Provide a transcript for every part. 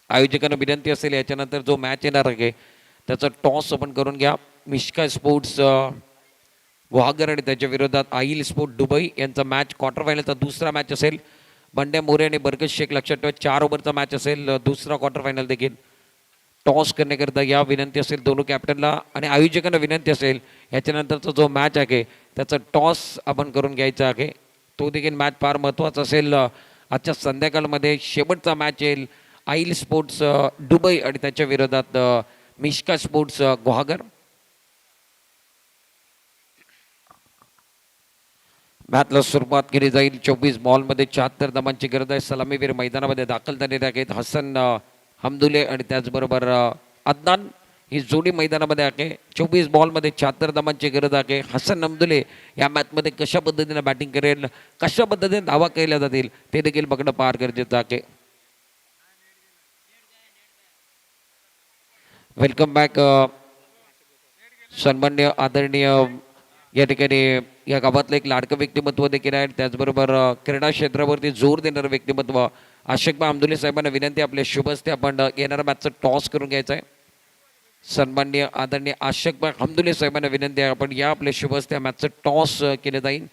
आयोजकांना विनंती असेल याच्यानंतर जो मॅच येणार आहे त्याचा टॉस आपण करून घ्या. मिश्का स्पोर्ट्स गुहागर आणि त्याच्या विरोधात आईल स्पोर्ट दुबई यांचा मॅच क्वार्टर फायनलचा दुसरा मॅच असेल. बंड्या मोरे आणि बरकत शेख लक्षात ठेवा 4 ओव्हरचा मॅच असेल. दुसरा क्वार्टर फायनल देखील टॉस करण्याकरता या विनंती असेल दोन्ही कॅप्टनला आणि आयोजकांना विनंती असेल याच्यानंतरचा जो मॅच आहे त्याचा टॉस आपण करून घ्यायचा आहे. तो देखील मॅच फार महत्त्वाचा असेल. आजच्या संध्याकाळमध्ये शेवटचा मॅच येईल आईल स्पोर्ट्स दुबई आणि त्याच्या विरोधात मिश्का स्पोर्ट्स गुहागर. मॅचला सुरुवात केली जाईल. 24 बॉलमध्ये 74 धावांची गरज आहे. सलामीवीर मैदानामध्ये दाखल झालेले आहेत हसन हमदुले आणि त्याचबरोबर अदनान ही जोडी मैदानामध्ये आहे. 24 बॉलमध्ये 74 धावांची गरज आहे. हसन हमदुले या मॅचमध्ये कशा पद्धतीने बॅटिंग करेल, कशा पद्धतीने धावा केल्या जातील ते देखील बघणं फार गरजेचं आहे. वेलकम बॅक सन्मान्य आदरणीय या ठिकाणी या गावातलं एक लाडकं व्यक्तिमत्व देखील आहे. त्याचबरोबर क्रीडा क्षेत्रावरती जोर देणारं व्यक्तिमत्व आशिकभाई हमदुले साहेबांना विनंती आपल्या शुभ हस्ते आपण येणाऱ्या मॅचचं टॉस करून घ्यायचं आहे. सन्मान्य आदरणीय आशिकभाई हमदुले साहेबांना विनंती आहे आपण या आपल्या शुभ हस्ते मॅचचं टॉस केलं जाईल.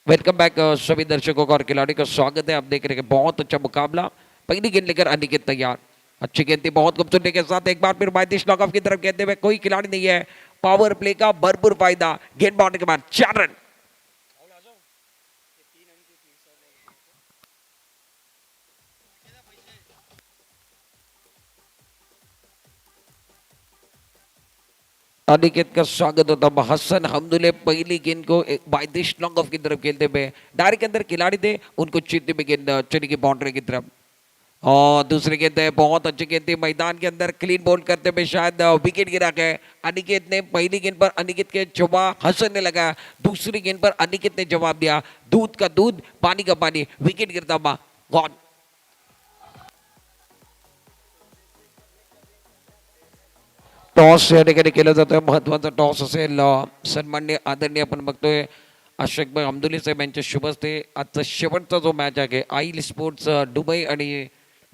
वेलकम बैक सभी दर्शकों का और खिलाड़ी का स्वागत है. आप देख रहे हैं बहुत अच्छा मुकाबला. पहली गेंद लेकर अनिकेत तैयार. अच्छी गेंद थी बहुत खूबसूरती के साथ. एक बार फिर 32 नॉकआउट की तरफ कहते हुए कोई खिलाड़ी नहीं है. पावर प्ले का भरपूर फायदा. गेंद बाउंड्री के बाद 4 रन. अनिकेत का स्वागत होता. हसन हमदुले पहली गेंद को 32 लॉन्ग ऑफ की तरफ खेलते हुए डायरेक्ट के अंदर खिलाड़ी थे उनको चीतते हुए गेंद चली की बाउंड्री की तरफ. और दूसरी गेंद है बहुत अच्छी गेंद थी. मैदान के अंदर क्लीन बॉल करते हुए शायद विकेट गिरा के अनिकेत ने पहली गेंद पर अनिकेत के जवाब हसन ने लगाया. दूसरी गेंद पर अनिकेत ने जवाब दिया. दूध का दूध पानी का पानी. विकेट गिरता हुआ गॉन. टॉस या ठिकाणी केलं जातोय. महत्वाचा टॉस असेल. सन्मान्य आदरणीय आपण बघतोय आशिकभाई हमदुले साहेब यांच्या शुभ हस्ते आजचा शेवटचा जो मॅच आहे आईल स्पोर्ट्स दुबई आणि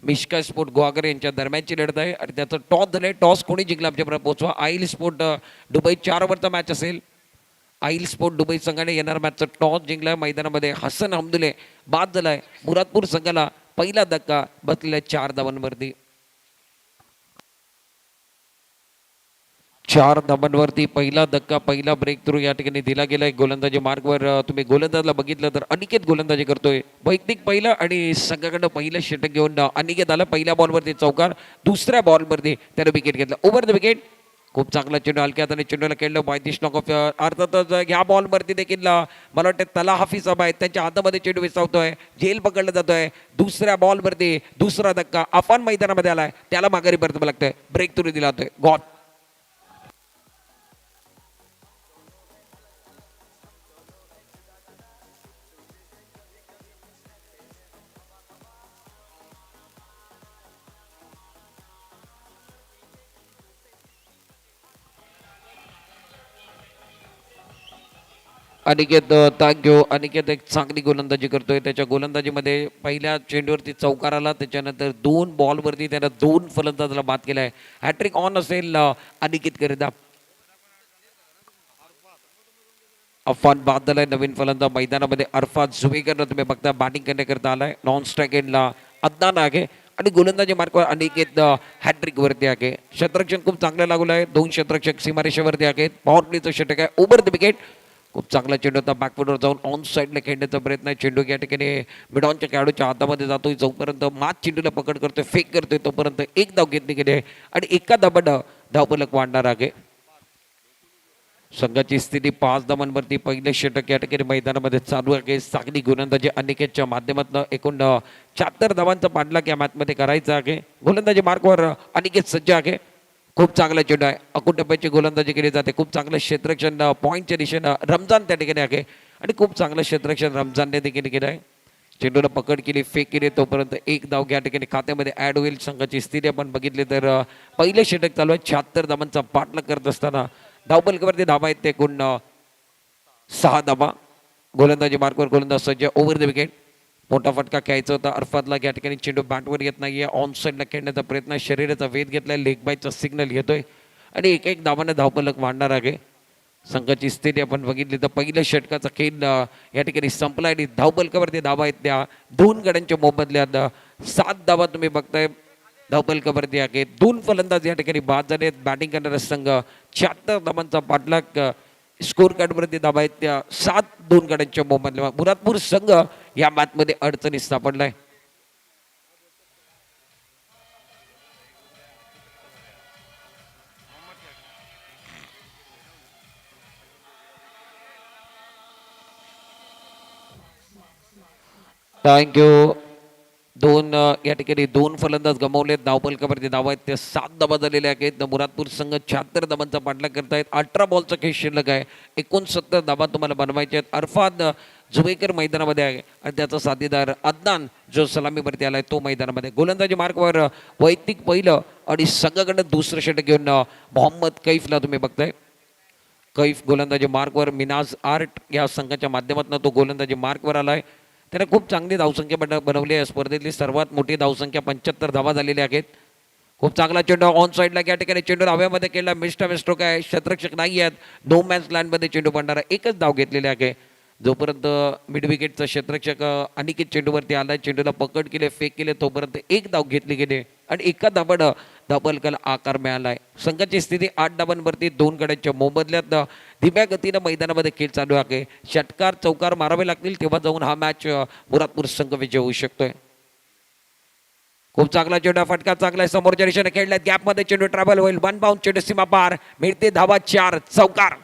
मिश्का स्पोर्ट गुहागर यांच्या दरम्यानची लढत आहे आणि त्याचं टॉस झालंय. टॉस कोणी जिंकला आमच्यापर्यंत पोहोचवा. आईल स्पोर्ट दुबई 4 ओव्हरचा मॅच असेल. आईल स्पोर्ट दुबई संघाने येणारा मॅचचा टॉस जिंकलाय. मैदानामध्ये हसन हमदुले बाद झालाय. मुरादपूर संघाला पहिला धक्का बसलेला 4 धावांवरती. 4 धाबांवरती पहिला धक्का, पहिला ब्रेक थ्रू या ठिकाणी दिला गेलाय. गोलंदाजी मार्गवर तुम्ही गोलंदाजला बघितलं तर अनिकेत गोलंदाजी करतोय. वैयक्तिक पहिलं आणि संघाकडं पहिलं षटक घेऊन अनिकेत आला. पहिल्या बॉलवरती चौकार, दुसऱ्या बॉलवरती त्याने विकेट घेतला. Over the wicket. खूप चांगला चेंडू हलक्या हाताने चेंडूला खेळलं. 32 नॉक ऑफ. अर्थातच ह्या बॉलवरती देखील मला वाटतं तला हाफिज साहेब आहेत त्यांच्या हातामध्ये चेंडू विसावतोय. झेल पकडला जातोय. दुसऱ्या बॉलवरती दुसरा धक्का अफान मैदानामध्ये आलाय. त्याला माघारी परतावं लागतंय. ब्रेक थ्रू दिला जातोय. गॉन. अनिकेत थँक्यू. अनिकेत एक चांगली गोलंदाजी करतोय. त्याच्या गोलंदाजीमध्ये पहिल्या चेंडूवरती चौकार आला. त्याच्यानंतर 2 बॉलवरती त्यानं 2 फलंदाजाला बाद केलाय. हॅट्रिक ऑन असेल अनिकेत करिता. अफान बाद झालाय. नवीन फलंदाज मैदानामध्ये अरफात जुबेकर तुम्ही बघता बॅटिंग करण्याकरता आलाय. नॉन स्ट्राईक एंडला अदनान आहे आणि गोलंदाजी मार्कवर अनिकेत हॅट्रिक वरती आहे. क्षेत्ररक्षण खूप चांगलं लागलं आहे. 2 क्षेत्ररक्षक सीमारेषेवरती आहेत. पॉवर प्लेचं षटक आहे. Over the wicket. खूप चांगला चेंडू होता. बॅकफुटवर जाऊन ऑन साईडला खेळण्याचा प्रयत्न आहे. चेंडू या ठिकाणी मिडॉनच्या खेळाडूच्या हातामध्ये जातोय. जोपर्यंत मात चेंडूला पकड करतोय, फेक करतोय तोपर्यंत एक धाव घेतली गेली आहे आणि एका धावानं धावफलक वाढणार आहे. संघाची स्थिती 5 धावांवरती. पहिले षटक या ठिकाणी मैदानामध्ये चालू आहे. चांगली गोलंदाजी अनिकेतच्या माध्यमातून एकूण 74 धावांचा पाठलाग या मॅचमध्ये करायचा आहे. गोलंदाजी मार्कवर अनिकेत सज्ज आहे. खूप चांगला चेंडू आहे. अकूट टप्प्याची गोलंदाजी केली जाते. खूप चांगलं क्षेत्ररक्षण पॉईंटच्या दिशेनं रमजान त्या ठिकाणी आहे आणि खूप चांगलं क्षेत्ररक्षण रमजानने देखील केलं आहे. चेंडूला पकड केली, फेक केली तोपर्यंत एक धाव या ठिकाणी खात्यामध्ये ॲड होईल. संघाची स्थिती आपण बघितली तर पहिले षटक चालू आहे. 76 धावांचा पाठलाग करत असताना धावफलकावरती धावा आहेत ते एकूण 6 धावा. गोलंदाजी मार्कवर गोलंदाज सज्ज. Over the wicket. मोठा फटका खेळायचा होता अरफातला. या ठिकाणी चेंडू बॅटवर येत नाहीये. ऑन साईडला खेळण्याचा प्रयत्न, शरीराचा वेध घेतलाय, लेग बायचा सिग्नल येतोय आणि एक एक धावाने धावफलक वाढणार आहे. संघाची स्थिती आपण बघितली तर पहिल्या षटकाचा खेळ या ठिकाणी संपला आणि धावफलकावरती धावा आहेत त्या दोन गड्यांच्या मोबदल्यात 7 धावा तुम्ही बघताय धावफलकावरती आहे. 2 फलंदाज या ठिकाणी बाद झाले आहेत. बॅटिंग करणारा संघ 76 धावांचा पाठलाग स्कोर कार्डवरती धावा आहेत त्या 7-2 गड्यांच्या मोबदल्यात. मुरादपूर संघ या मॅचमध्ये अडचणीत सापडलाय. थँक्यू. या ठिकाणी 2 फलंदाज गमावलेत. धावफलकावरती धावा आहेत त्या 7 धावा झालेल्या आहेत. मुरादपूर संघ 76 धावांचा पाठलाग करतायत. 18 बॉलचा खेळ शिल्लक आहे. 69 धावा तुम्हाला बनवायचे आहेत. अरफात जुबेकर मैदानामध्ये आहे आणि त्याचा साथीदार अदनान जो सलामीवरती आलाय तो मैदानामध्ये. गोलंदाजी मार्कवर वैयक्तिक पहिलं आणि संघाकडे दुसरं षटक घेऊन मोहम्मद कैफला तुम्ही बघताय. कैफ गोलंदाजी मार्कवर. मिनाज आर्ट या संघाच्या माध्यमातून तो गोलंदाजी मार्कवर आलाय. त्याने खूप चांगली धावसंख्या बनवली आहे. स्पर्धेतली सर्वात मोठी धावसंख्या 75 धावा झालेल्या आहेत. खूप चांगला चेंडू ऑन साईडला या ठिकाणी चेंडू हव्यामध्ये केला. मिस्ट्रोक आहे. क्षेत्ररक्षक नाही आहेत. नो मॅन्स लँडमध्ये चेंडू पडणारा एकच धाव घेतलेली आहे. जोपर्यंत मिड विकेटचा क्षेत्ररक्षक अनिकेत चेंडूवरती आला, चेंडूला पकड केले, फेक केले, तोपर्यंत एक धाव घेतली गेली आणि एका धावानं धावफलकाला आकार मिळालाय. संघाची स्थिती 8 धावांवरती 2 गड्यांच्या मोबदल्यात धीम्या गतीनं मैदानामध्ये खेळ चालू आहे. षटकार चौकार मारावे लागतील तेव्हा जाऊन हा मॅच मुरादपूर संघ विजय होऊ शकतोय. खूप चांगला चेंडू, फटका चांगला आहे. समोरच्या दिशेने खेळलाय. गॅपमध्ये चेंडू ट्रॅव्हल होईल. 1 बाउंड चेंडू सीमा पार. मिळते धावा 4. चौकार.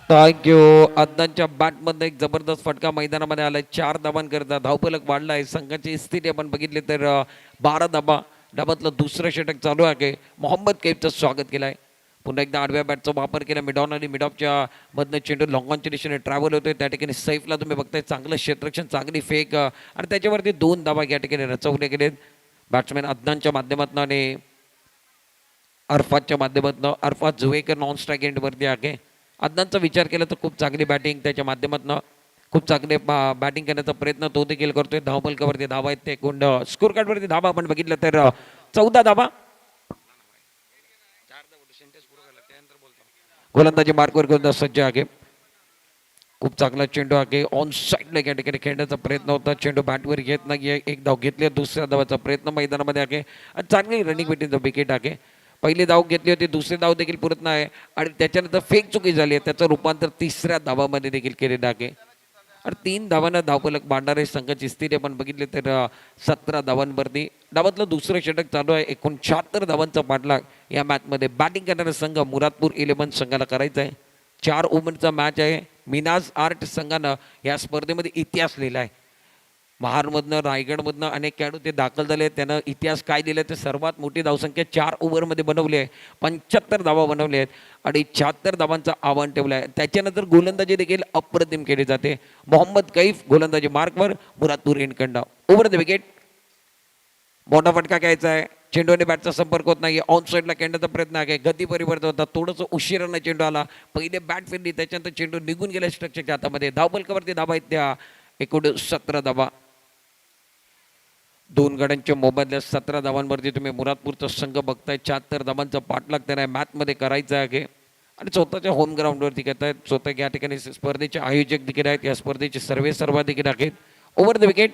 थँक्यू. अद्दांच्या बॅटमध्ये एक जबरदस्त फटका मैदानामध्ये आलाय. 4 धावांकरता धावफलक वाढलाय. संघाची स्थिती आपण बघितली तर 12 धावा. डाबातलं दुसरं षटक चालू आहे. मोहम्मद कैफचं स्वागत केलंय. पुन्हा एकदा आडव्या बॅटचा वापर केला मिडॉन आणि मिडॉपच्या मधनं चेंडू लॉंगॉनच्या दिशेने ट्रॅव्हल होतोय. त्या ठिकाणी सैफला तुम्ही बघताय चांगलं क्षेत्ररक्षण, चांगली फेक आणि त्याच्यावरती 2 धावा या ठिकाणी रचवले गेलेत बॅट्समॅन अदनानच्या माध्यमातून आणि अरफातच्या माध्यमातून. अरफात जुवेकर नॉन स्ट्राईक एंडवरती आहे. अदनानचा विचार केला तर खूप चांगली बॅटिंग त्याच्या माध्यमातून खूप चांगले बॅटिंग करण्याचा प्रयत्न तो देखील करतोय. धावफलकावरती धावा आहेत ते गुंड. स्कोर कार्डवरती धावा आपण बघितलं तर 14 धावा. गोलंदाजी मार्कवर गोलंदाज सज्ज आहे. खूप चांगला चेंडू आहे. ऑन साईडला या ठिकाणी खेळण्याचा प्रयत्न होता. चेंडू बॅटवर घेत नाहीये. एक धाव घेतली. दुसऱ्या धावाचा प्रयत्न मैदानामध्ये आहे आणि चांगली रनिंग भेटीचं विकेट आहे. पहिली धाव घेतली होती, दुसरी धाव देखील पुरत नाही आणि त्याच्यानंतर फेक चुकी झाली आहे. त्याचं रूपांतर तिसऱ्या धावामध्ये देखील केलेलं आहे आणि 3 धावांना धावफलक मांडणारे संघाची स्थिती आपण बघितली तर 17 धावांवरती. डावातलं दुसरं षटक चालू आहे. 76 धावांचा पाठलाग या मॅचमध्ये बॅटिंग करणारा संघ मुरादपूर 11 संघाला करायचा आहे. 4 ओव्हरचा मॅच आहे. मिनाज आर्ट संघानं या स्पर्धेमध्ये इतिहास लिहिला आहे. महाडमधनं, रायगडमधनं अनेक खेळाडू ते दाखल झाले. त्यानं इतिहास काय दिलं ते सर्वात मोठी धावसंख्या 4 ओव्हरमध्ये बनवली आहे. 75 धावा बनवले आहेत आणि 76 धावांचं आव्हान ठेवलं आहे. त्याच्यानंतर गोलंदाजी देखील अप्रतिम केली जाते. मोहम्मद कैफ गोलंदाजी मार्कवर. Muradpur इनकंडा over the wicket. मोठा फटका घ्यायचा आहे. चेंडूने बॅटचा संपर्क होत नाही. ऑन साईडला खेळण्याचा प्रयत्न आहे. गती परिवर्तन होता. थोडंसं उशिरानं चेंडू आला. पहिले बॅट फिरली, त्याच्यानंतर चेंडू निघून गेला स्ट्रक्चरच्या हातामध्ये. धावफलकावरती धावा आहेत त्या 17 धावा. 2 गड्यांच्या मोबदल्यात 17 धावांवरती तुम्ही मुरादपूरचा संघ बघताय. 76 धावांचा पाठलाग त्यांना मॅचमध्ये करायचा आहे आणि स्वतःच्या होम ग्राउंडवरती करतायत. स्वतः या ठिकाणी स्पर्धेचे आयोजक देखील आहेत. या स्पर्धेचे सर्व देखील आहेत. Over the wicket.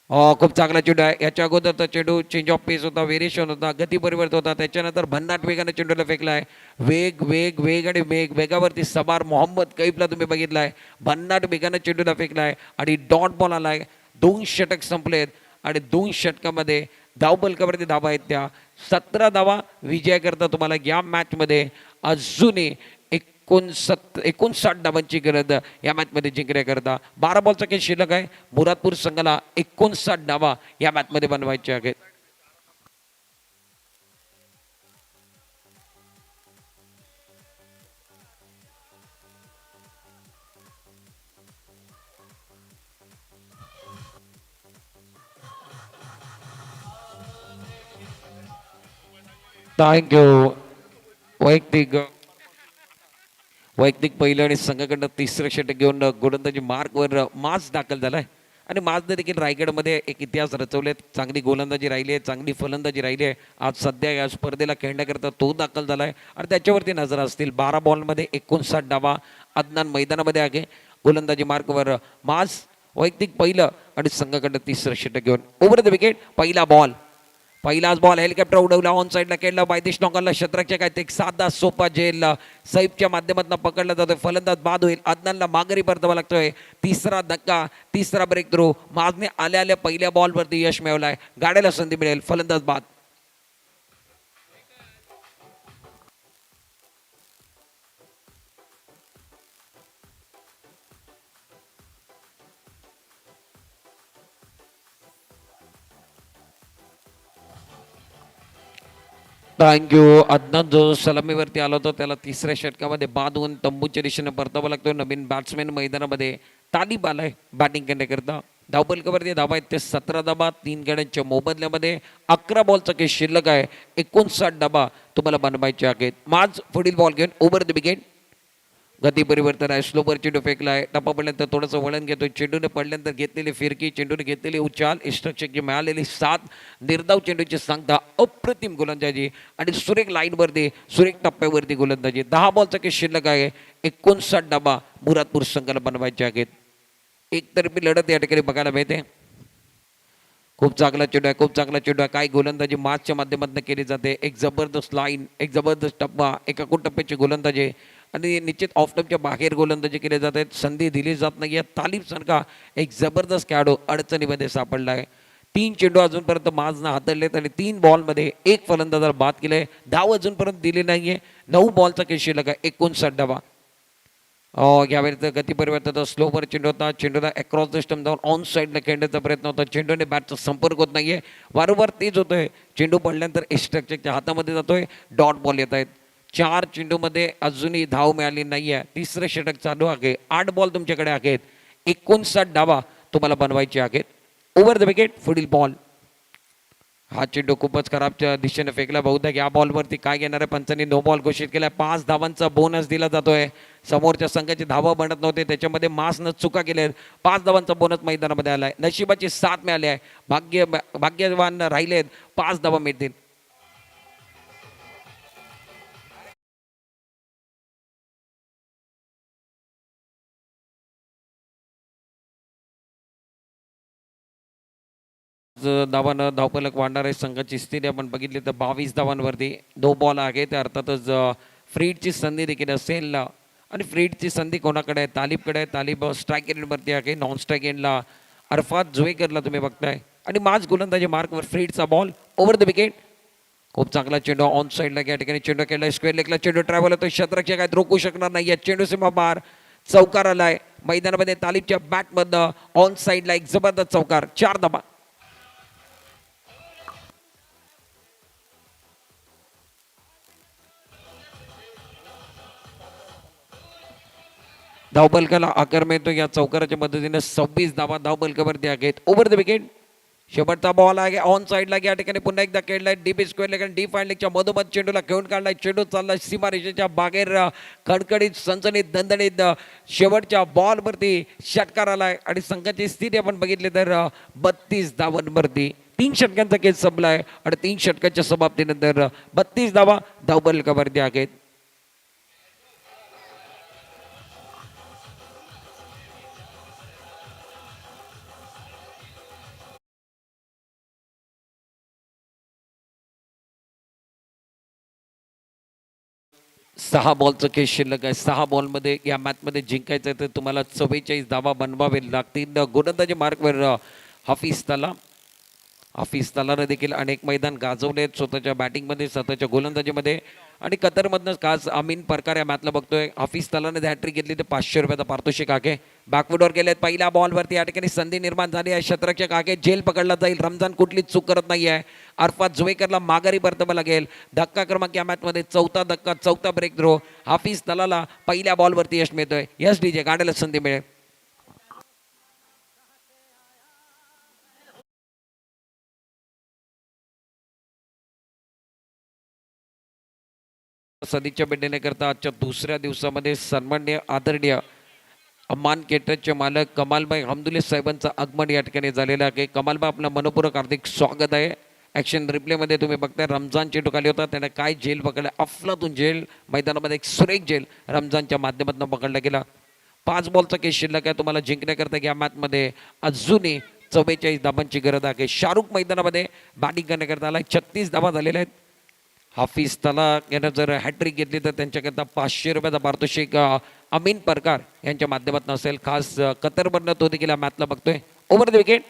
खूप चांगला चेंडू आहे. याच्या अगोदरचा चेंडू चेंज ऑफ पेस होता, व्हेरिएशन होता, गती परिवर्तन होता. त्याच्यानंतर भन्नाट वेगाने चेंडूला फेकला आहे. वेग आणि वेगावरती सवार मोहम्मद कैफला तुम्ही बघितला आहे. भन्नाट वेगाने चेंडूला फेकला आहे आणि डॉट बॉल आला आहे. 2 षटक संपलेत आणि 2 षटकामध्ये धावफलकावरती धावा आहेत त्या 17 धावा. विजयाकरता तुम्हाला या मॅचमध्ये अजूनही 59 धावांची गरज या मॅचमध्ये जिंकण्याकरता. 12 बॉलचा खेळ शिल्लक आहे. मुरादपूर संघाला 59 धावा या मॅचमध्ये बनवायच्या आहेत. थँक्यू. वैयक्तिक वैयक्तिक पहिलं आणि संघाकडनं तिसरं षटक घेऊन गोलंदाजी मार्कवर माज दाखल झालाय आणि माजने देखील रायगडमध्ये एक इतिहास रचवले. चांगली गोलंदाजी राहिली आहे, चांगली फलंदाजी राहिली आहे. आज सध्या या स्पर्धेला खेळण्याकरता तो दाखल झालाय आणि त्याच्यावरती नजर असतील. 12 बॉलमध्ये 59 डावा. अदनान मैदानामध्ये आहे. गोलंदाजी मार्कवर माज वैयक्तिक पहिलं आणि संघाकडनं तिसरं षटक घेऊन ओव्हर द विकेट. पहिलाच बॉल हेलिकॉप्टर उडवला, ऑन साईडला खेळला, बायदेश नॉकरला शतरक्षक आहे. एक साधा सोपा झेल सैफच्या माध्यमातून पकडला जातोय. फलंदाज बाद होईल. अदनानला माघारी परतावा लागतोय. तिसरा धक्का, तिसरा ब्रेक थ्रू. माजने आल्या आल्या पहिल्या बॉलवरती यश मिळवलाय. गाड्याला संधी मिळेल. फलंदाज बाद. थँक्यू. अदनान जो सलामीवरती आला होता त्याला तिसऱ्या षटकामध्ये बाद होऊन तंबूच्या दिशेने परतावा लागतो. नवीन बॅट्समॅन मैदानामध्ये तालिब आलाय बॅटिंग करण्याकरता. धावपलकावरती धावा आहेत ते 17 धाबा. 3 गड्यांच्या मोबदल्यामध्ये 11 बॉलचा केस शिल्लक आहे. 59 डाबा तुम्हाला बनवायचे आहेत. माझ पुढील बॉल घेऊन ओव्हर द विकेट. गती परिवर्तन आहे. स्लोवर चेंडू फेकलाय. टप्पा पडल्यानंतर थोडंसं वळण घेतोय. चेंडूने पडल्यानंतर घेतलेली फिरकी, चेंडूने घेतलेली उचाल, इष्टरक्षकची मिळालेली साथ, निर्धाव चेंडूची सांगता, अप्रतिम गोलंदाजी आणि सुरेख लाईनवरती, सुरेख टप्प्यावरती गोलंदाजी. 10 बॉलचा केस शिल्लक आहे. 59 डाबा मुरादपूर संघाला बनवायचे आहेत. एकतर्फी लढत या ठिकाणी बघायला मिळते. खूप चांगला चेंडू आहे, खूप चांगला चेंडू आहे. काय गोलंदाजी मार्चच्या माध्यमातून केली जाते. एक जबरदस्त लाईन, एक जबरदस्त टप्पा, एकाकून टप्प्याची गोलंदाजी आणि निश्चित ऑफ टपच्या बाहेर गोलंदाजी केली जाते. संधी दिली जात नाही. तालिब सारखा एक जबरदस्त खेळाडू अडचणीमध्ये सापडला आहे. 3 चेंडू अजूनपर्यंत माजनं हाताळलेत आणि 3 बॉलमध्ये एक फलंदाजाला बाद केलंय. धाव अजूनपर्यंत दिली नाहीये. 9 बॉलचा केस शिल्लक आहे. 59 डावा. यावेळी गती परिवर्तन स्लोवर चेंडू होता. चेंडूला अक्रॉस द स्टंप जाऊन ऑन साईडला खेळण्याचा प्रयत्न होता. चेंडूने बॅटचा संपर्क होत नाहीये. वारंवार तेच होतोय. चेंडू पडल्यानंतर स्ट्रक्चरच्या हातामध्ये जातोय. डॉट बॉल येत आहेत. 4 चेंडूमध्ये अजूनही धाव मिळाली नाहीये. तिसरं षटक चालू आहे. 8 बॉल तुमच्याकडे आहेत. 59 डावा तुम्हाला बनवायचे आहेत. Over the wicket. पुढील बॉल. हा चेंडू खूपच खराबच्या दिशेने फेकला. बहुतेक या बॉलवरती काय घेणार आहे पंचांनी नो बॉल घोषित केलाय. 5 धावांचा बोनस दिला जातोय. समोरच्या संघाची धावा बनत नव्हते, त्याच्यामध्ये मासनं चुका केल्या. 5 धावांचा बोनस मैदानामध्ये आलाय. नशिबाची साथ मिळाली आहे. भाग्यवान राहिलेत. 5 धावा मिळतील. धावानं धावफलक वाढणार आहे. संघाची स्थिती आपण बघितली तर 22 धावांवरती 2 बॉल आहे. ते अर्थातच फ्रीडची संधी देखील असेल आणि फ्रीडची संधी कोणाकडे आहे? तालिबकडे आहे. तालिब स्ट्राईक एंडवरती आहे. नॉन स्ट्राईक एंडला अरफात जुवेकरला तुम्ही बघताय आणि माझ गोलंदाजी मार्कवर फ्रीडचा बॉल ओव्हर द विकेट. खूप चांगला चेंडू ऑन साईडला या ठिकाणी चेंडू केला. स्क्वेअर लेगला चेंडू ट्रॅव्हल होतो. शतरक्षक काय रोखू शकणार नाही. चेंडू सीमा बार चौकार आलाय मैदानामध्ये. तालिबच्या बॅटमधनं ऑन साईडला एक जबरदस्त चौकार. 4 धावा. धावबलकाला आकार मिळतो या चौकाराच्या मदतीने. 26 धावा धावबलकावरती आहेत. Over the wicket. शेवटचा बॉल आहे ऑन साईडला. या ठिकाणी पुन्हा एकदा खेळलाय. डीप स्क्वेअर लेग डी फाईन लेगच्या मधोमध चेंडूला घेऊन काढलाय. चेंडू चाललाय सीमारेषेच्या बाहेर. कडकडीत सनसनीत दणदणीत शेवटच्या बॉलवरती षटकार आलाय आणि संघाची स्थिती आपण बघितली तर 32 धावांवरती 3 षटकांचा केस संपलाय आणि 3 षटकांच्या समाप्तीनंतर 32 धावा धावबलकावरती आहेत. सहा बॉलचं केस शिल्लक आहे. 6 बॉलमध्ये या मॅचमध्ये जिंकायचं आहे तर तुम्हाला 44 धावा बनवावे लागतील. गोलंदाजी मार्कवर हाफिज तलानं देखील अनेक मैदान गाजवले स्वतःच्या बॅटिंगमध्ये, स्वतःच्या गोलंदाजीमध्ये आणि कतरमधनं खास अमीन प्रकार या मॅचला बघतोय. हाफिज तलाने हॅट्रिक घेतली तर 500 रुपयाचा पारितोषिक आहे. बॅकफुटवर गेलेत. पहिल्या बॉलवरती या ठिकाणी संधी निर्माण झाली आहे. शतरक्षक आहे. जेल पकडला जाईल. रमजान कुठलीच चूक करत नाही आहे. अरफात जुवेकरला माघारी परतावा लागेल. धक्का क्रमांक या मॅचमध्ये 4था धक्का, 4था ब्रेक थ्रो. हाफिज तलाला पहिल्या बॉलवरती यश मिळतोय. यश डीजे गाड्याला संधी मिळेल. सदिच्छा भेट देण्याकरता आजच्या दुसऱ्या दिवसामध्ये सन्मान्य आदरणीय अम्मान केटरचे मालक कमालबाई हमदुले साहेबांचं आगमन या ठिकाणी झालेलं आहे. कमालबाई आपलं मनपूर्वक हार्दिक स्वागत आहे. ॲक्शन रिप्लेमध्ये तुम्ही बघताय रमजान चेंडू खाली होता, त्याने काय झेल पकडला, अफलातून झेल मैदानामध्ये एक सुरेख झेल रमजानच्या माध्यमातून पकडला गेला. 5 बॉलचा केस शिल्लक आहे. तुम्हाला जिंकण्याकरता या मॅचमध्ये अजूनही 44 धाबांची गरज आहे. शाहरुख मैदानामध्ये बॅटिंग करण्याकरता आला. 36 धाबा झालेल्या आहेत. हाफिज तला यानं जर हॅट्रिक घेतली तर त्यांच्याकरता 500 रुपयाचा पारितोषिक अमीन परकार यांच्या माध्यमातून असेल. खास कतरबरनं तो देखील मॅचला बघतोय. ओव्हर द विकेट,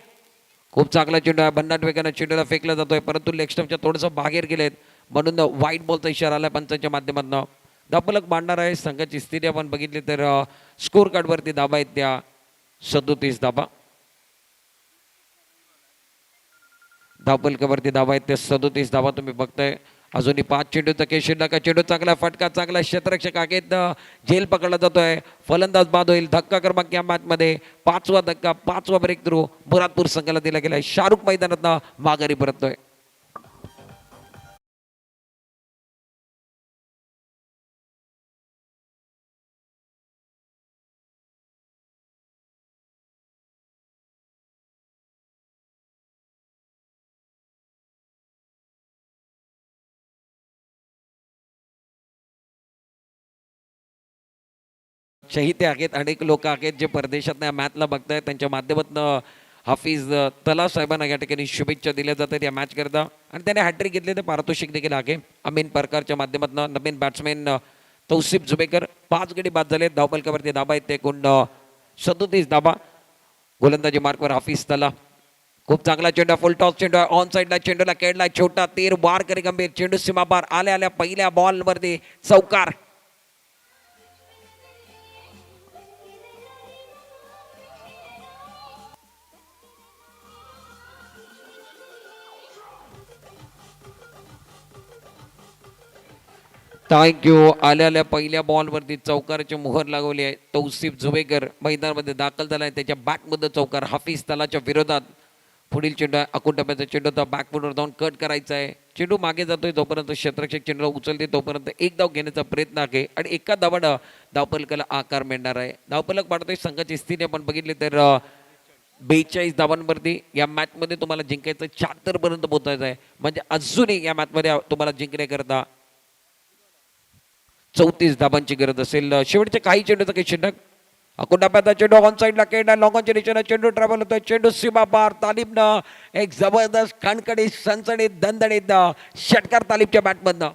खूप चांगला चेंडू आहे. भन्नाट वेगानं चेंडूला फेकला जातोय, परंतु लेग स्टंपच्या थोडंसं बाहेर गेलेत म्हणून वाईट बॉलचा इशारा आला पंचांच्या माध्यमातून. धापलक मांडणार आहे. संघाची स्थिती आपण बघितली तर स्कोर कार्डवरती धाबा आहेत त्या 37 धाबा. धापलकावरती धाबा आहेत त्या 37 धाबा तुम्ही बघताय. अजूनही 5 चेंडूचा केस शिल्लक. चेंडू चांगला, फटका चांगला, क्षेत्ररक्षक आगेत झेल पकडला जातोय. फलंदाज बाद होईल. धक्का क्रमांक या मॅचमध्ये 5वा धक्का, 5वा ब्रेक थ्रू बुरादपूर संघाला दिला गेलाय. शाहरुख मैदानात माघारी परततोय. शहीद आहेत, अनेक लोक आहेत जे परदेशात मॅचला बघतायत. त्यांच्या माध्यमातून हाफिज तला साहेबांना या ठिकाणी शुभेच्छा दिल्या जातात या मॅच करता. आणि त्याने हॅट्रिक घेतले ते पारितोषिक देखील आहे. अमीन परकारच्या माध्यमातून नवीन बॅट्समॅन तौसिफ जुबेकर 5 गडी बाद झाले. धावपलकावरती धाबा आहेत ते एकूण 37 धाबा. गोलंदाजी मार्कवर हाफिज तला. खूप चांगला चेंडू, फुल टॉस चेंडू आहे. ऑन साईडला चेंडूला खेळला, छोटा तीर वार करे गंभीर. चेंडू सीमापार आल्या आल्या पहिल्या बॉलवरती चौकार. थँक्यू. आल्या पहिल्या बॉलवरती चौकाराची मोहर लागवली आहे. तौसिफ जुबेकर मैदानामध्ये दाखल झाला आहे. त्याच्या बॅटमध्ये चौकार. हाफिज तलाच्या विरोधात पुढील चेंडू आहे. अकुट डब्याचा चेंडू तर बॅकफुटवर जाऊन कट करायचा आहे. चेंडू मागे जातोय जोपर्यंत क्षेत्ररक्षक चेंडूला उचलते तोपर्यंत एक धाव घेण्याचा प्रयत्न आहे आणि एका धावानं धावफलकाला आकार मिळणार आहे. धावफलक पाडतोय. संघाची स्थिती आपण बघितली तर 42 धावांवरती या मॅचमध्ये तुम्हाला जिंकायचं 74 पर्यंत पोहोचायचं आहे. म्हणजे अजूनही या मॅचमध्ये तुम्हाला जिंकण्याकरता 34 धाबांची गरज असेल. शेवटचे काही चेंडूचा काही शिल्लक. अकोटाप्याचा चेंडू ऑन साईडला खेळला. लॉंगॉनच्या दिशेनं चेंडू ट्रॅव्हल होतोय. चेंडू सीमा पार. तालीमनं एक जबरदस्त खणखणीत सणसणीत दणदणीत षटकार तालीमच्या बॅटमधनं.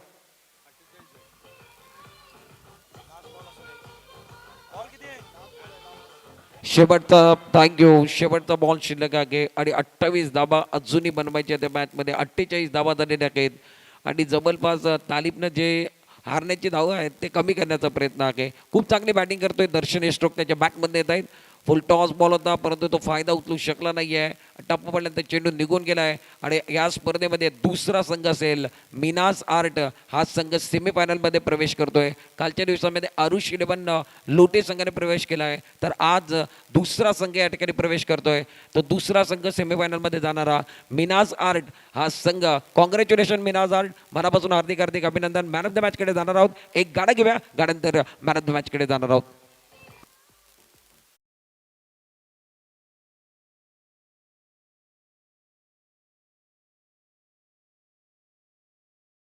शेवटचा थँक्यू. शेवटचा बॉल शिल्लक आहे आणि 28 धाबा अजूनही बनवायच्या त्या मॅचमध्ये. 48 धाबा झालेल्या आहेत आणि जबरदस्त तालीमनं जे हारण्याची धावं आहेत ते कमी करण्याचा प्रयत्न आहे. खूप चांगली बॅटिंग करतोय. दर्शन स्ट्रोक त्याच्या बॅटमध्ये येत आहेत. फुल टॉस बॉल होता परंतु तो फायदा उचलू शकला नाही आहे. टप्पा पडल्यानंतर चेंडू निघून गेला आहे आणि या स्पर्धेमध्ये दुसरा संघ असेल मिनास आर्ट. हा संघ सेमीफायनलमध्ये प्रवेश करतोय. कालच्या दिवसामध्ये आरुष 11 लोटे संघाने प्रवेश केला आहे तर आज दुसरा संघ या ठिकाणी प्रवेश करतोय. तर दुसरा संघ सेमीफायनलमध्ये जाणारा मिनास आर्ट हा संघ. कॉंग्रॅच्युलेशन मिनास आर्ट. मनापासून हार्दिक हार्दिक अभिनंदन. मॅन ऑफ द मॅचकडे जाणार आहोत. एक गाडा घेऊया, गाड्यानंतर मॅन ऑफ द मॅचकडे जाणार आहोत.